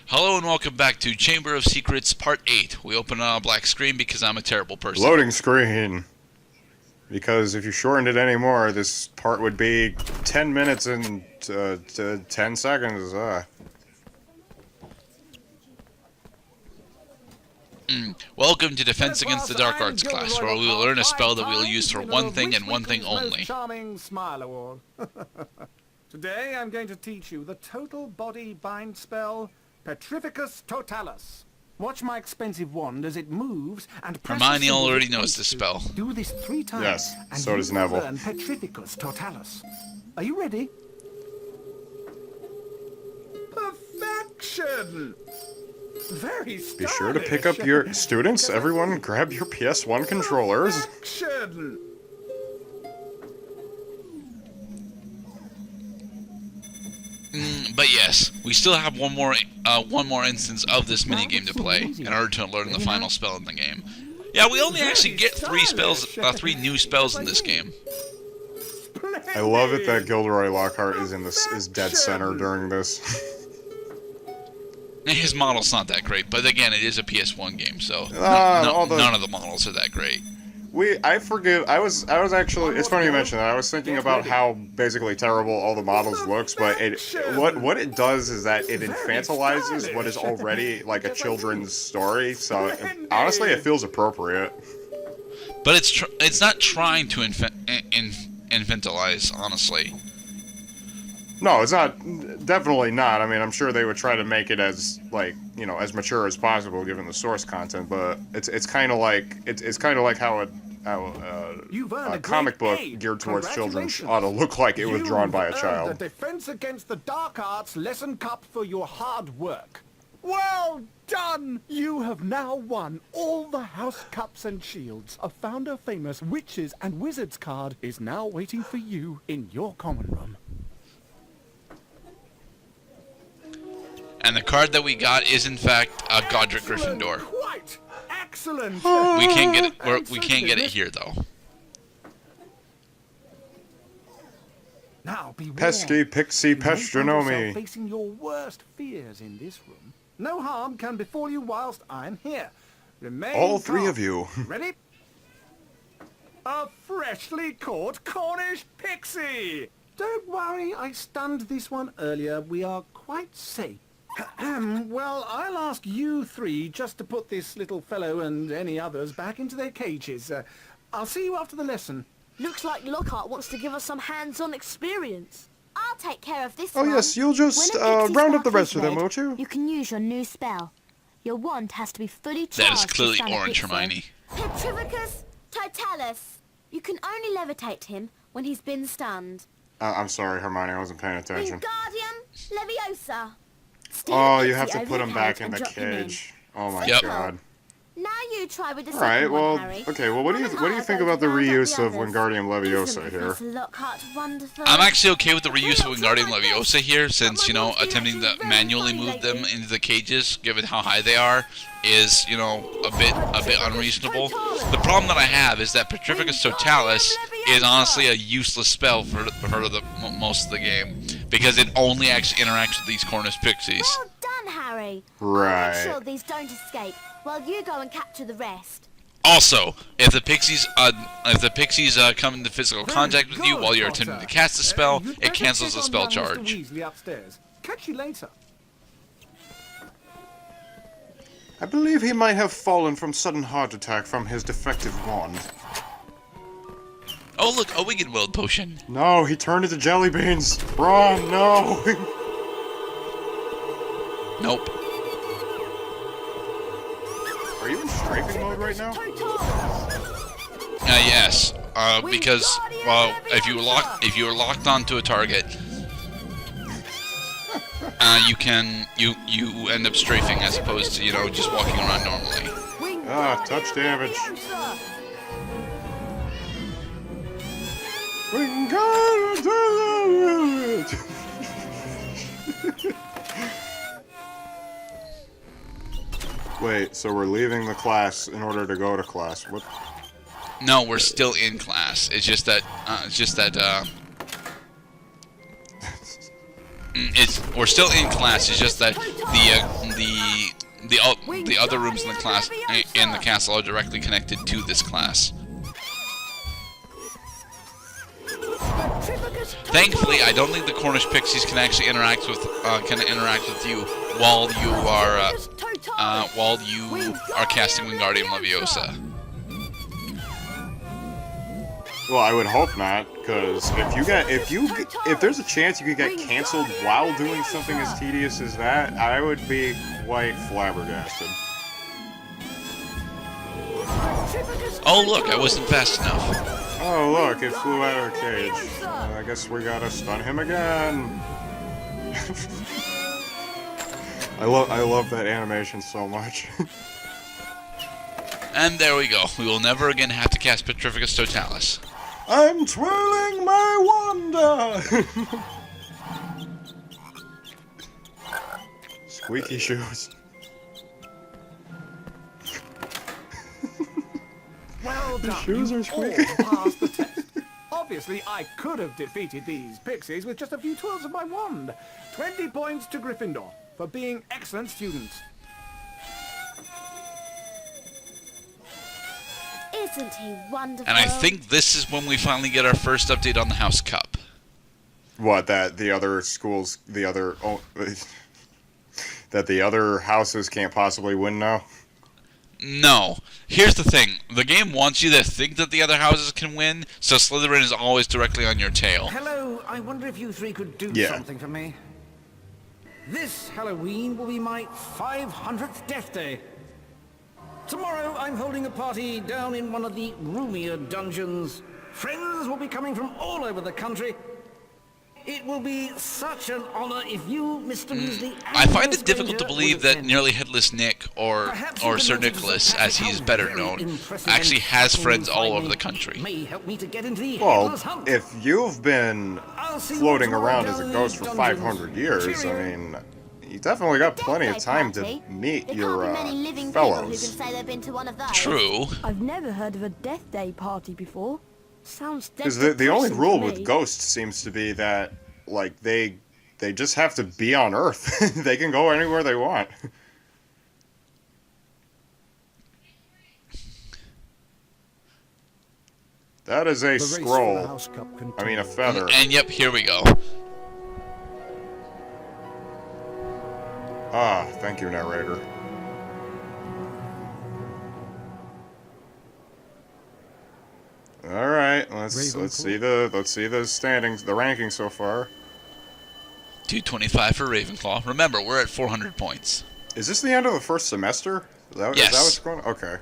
Hello and welcome back to Chamber of Secrets Part 8. We open on a black screen because I'm a terrible person. Loading screen. Because if you shortened it anymore, this part would be 10 minutes and 10 seconds. Welcome to Defense Against the Dark Arts class, where we will learn a spell that we will use for one thing and one thing only. Charming Smile Award. Today I'm going to teach you the total body bind spell, Petrificus Totalis. Watch my expensive wand as it moves and Hermione already knows this spell. Do this 3 times. Yes, and so you does will Neville. learn Petrificus Totalis. Are you ready? Perfection! Very stylish. Be sure to pick up your students. Everyone, grab your PS1 controllers. Perfection! But yes, we still have one more instance of this minigame to play in order to learn the final spell in the game. Yeah, we only actually get 3 new spells in this game. I love it that Gilderoy Lockhart is dead center during this. His model's not that great, but again, it is a PS1 game, so none of the models are that great. I forget. I was actually. It's funny you mention that. I was thinking about how basically terrible all the models looks, but what it does is that it infantilizes what is already like a children's story. So honestly, it feels appropriate. But it's not trying to infantilize, honestly. No, it's not. Definitely not. I mean, I'm sure they would try to make it as as mature as possible given the source content. But it's kind of like how a comic book geared towards children ought to look like it was drawn by a child. The Defense Against the Dark Arts lesson cup for your hard work. Well done! You have now won all the house cups and shields. A Founder Famous Witches and Wizards card is now waiting for you in your common room. And the card that we got is in fact a Godric Gryffindor. Quite excellent. We can't get it. We can't get it here though. Now be warned. Pesky pixie You may find yourself pestronomy. facing your worst fears in this room. No harm can befall you whilst I'm here. Remain All 3 calm. of you. Ready? A freshly caught Cornish pixie! Don't worry, I stunned this one earlier. We are quite safe. Well, I'll ask you 3 just to put this little fellow and any others back into their cages. I'll see you after the lesson. Looks like Lockhart wants to give us some hands-on experience. I'll take care of this Oh one. yes, you'll just When a pixie round up the spark rest is of them, red, won't you? You can use your new spell. Your wand has to be fully charged. That is to clearly stun a Orange pixie. Hermione. Petrificus Totalis. You can only levitate him when he's been stunned. I'm sorry, Hermione, I wasn't paying attention. Wingardium Leviosa. Steal Oh, the you have pixie to over put your him back head in and the drop him in. cage. Oh my Yep. god. Now you try with the All right, second well, one, Harry. okay, well, what do you Higher think goes about the round up reuse the of others. Wingardium Leviosa Isn't here? Professor Lockhart wonderful? I'm actually okay with the reuse of Wingardium Leviosa here, since, attempting to manually move them into the cages, given how high they are, is, a bit unreasonable. The problem that I have is that Petrificus Totalis is honestly a useless spell for most of the game, because it only actually interacts with these Cornish pixies. Well done, Harry. Right. I'll make sure these don't escape, while you go and capture the rest. Also, if the pixies come into physical contact with you while you're attempting to cast a spell, You'd it better cancels check the on spell young Mr. charge. Weasley upstairs. Catch you later. I believe he might have fallen from sudden heart attack from his defective wand. Oh look, a Wiggenweld potion. No, he turned into jelly beans. Ron, no. Nope. Are you in strafing mode right now? Yes. Because if you are locked onto a target, you end up strafing as opposed to just walking around normally. Ah, touch damage. Wait, so we're leaving the class in order to go to class. What? No, we're still in class. It's just that We're still in class. It's just that the other rooms in the class in the castle are directly connected to this class. Thankfully, I don't think the Cornish pixies can actually interact with you while you are casting Wingardium Leviosa. Well, I would hope not, because if there's a chance you could get canceled while doing something as tedious as that, I would be quite flabbergasted. Oh look, I wasn't fast enough. Oh look, it flew out of the cage. I guess we gotta stun him again. I love that animation so much. And there we go. We will never again have to cast Petrificus Totalis. I'm twirling my wanda! Squeaky shoes. Well done. shoes You are squeaky. all passed the test. Obviously, I could have defeated these pixies with just a few twirls of my wand. 20 points to Gryffindor for being excellent students. Isn't he wonderful? And I think this is when we finally get our first update on the House Cup. What, that the other houses can't possibly win now? No. Here's the thing. The game wants you to think that the other houses can win, so Slytherin is always directly on your tail. Hello, I wonder if you three could do something for me. This Halloween will be my 500th death day. Tomorrow I'm holding a party down in one of the roomier dungeons. Friends will be coming from all over the country. It will be such an honor if you, Mr. Weasley, and I find Miss it difficult to Granger believe would that attend. Nearly Headless Nick or Perhaps you can Sir notice Nicholas, that as he's how better very known, impressive actually and has touching friends you all find over me the country. May help me to get into the Well, Headless Hunt. if you've been I'll see you floating tomorrow around down as a in ghost the for dungeons. 500 years, Cheerio. I mean, you definitely got plenty of Death Day time party? to meet There your can't be many living people who can fellows. say they've been to one of those. True. I've never heard of a death day party before. Sounds Because dead the only depressing rule to with me. ghosts seems to be that, like, they just have to be on Earth. They can go anywhere they want. That is a The race for the scroll. House Cup I mean, a continues. feather. And yep, here we go. Ah, thank you, narrator. All right, let's see the standings, the rankings so far. 225 for Ravenclaw. Remember, we're at 400 points. Is this the end of the first semester? Is that Yes. what's going on? Okay.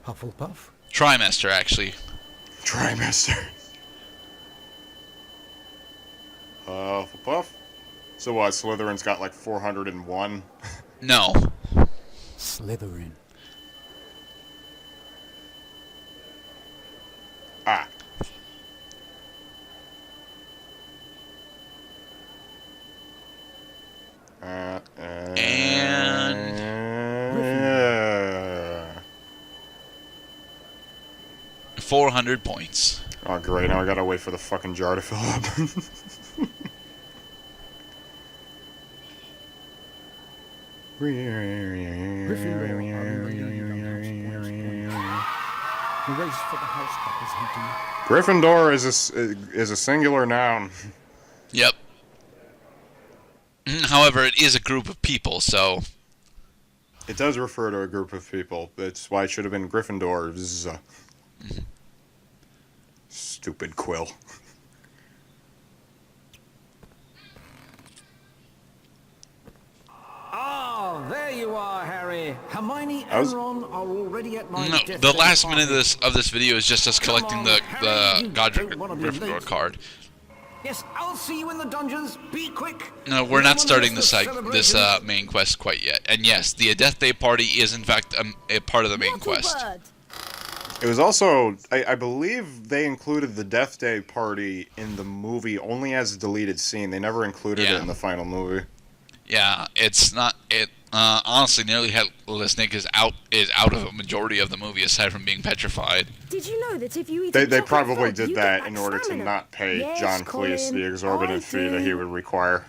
Hufflepuff. Trimester, actually. Trimester. Hufflepuff. So what? Slytherin's got like 401. No. Slytherin. Ah. And 400 points. Oh great! Now I gotta wait for the fucking jar to fill up. The race for the House Cup is heating up. Gryffindor is a singular noun. Yep. However, it is a group of people, so... It does refer to a group of people. That's why it should have been Gryffindors. Stupid quill. Ah, there you are, Harry. Hermione I was- and Ron are already at my No, death the day last party. minute of this video is just us collecting the Harry, you Godric don't wanna be Gryffindor late. card. Yes, I'll see you in the dungeons. Be quick. No, we're No not one starting missed this the this celebrations. main quest quite yet. And yes, the Death Day party is in fact a part of the main Mortal quest. bird. It was also, I believe they included the Death Day party in the movie only as a deleted scene. They never included Yeah. it in the final movie. Yeah, it's not it. Honestly, Nearly Headless Nick is out of a majority of the movie aside from being petrified. Did you know that if you eat They a chocolate probably frog, did you that get in back order to stamina? not pay Yes, John Cleese Colin, the exorbitant I fee that he do. would require.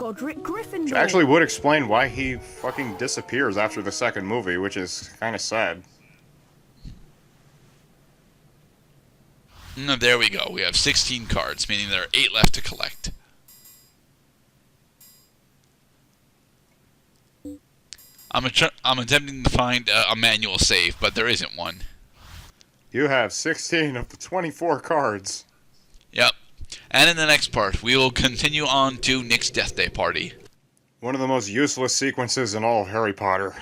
Godric Which Gryffindor. actually would explain why he fucking disappears after the second movie, which is kind of sad. No, there we go. We have 16 cards, meaning there are 8 left to collect. I'm attempting to find a manual save, but there isn't one. You have 16 of the 24 cards. Yep. And in the next part, we will continue on to Nick's Death Day party. One of the most useless sequences in all of Harry Potter.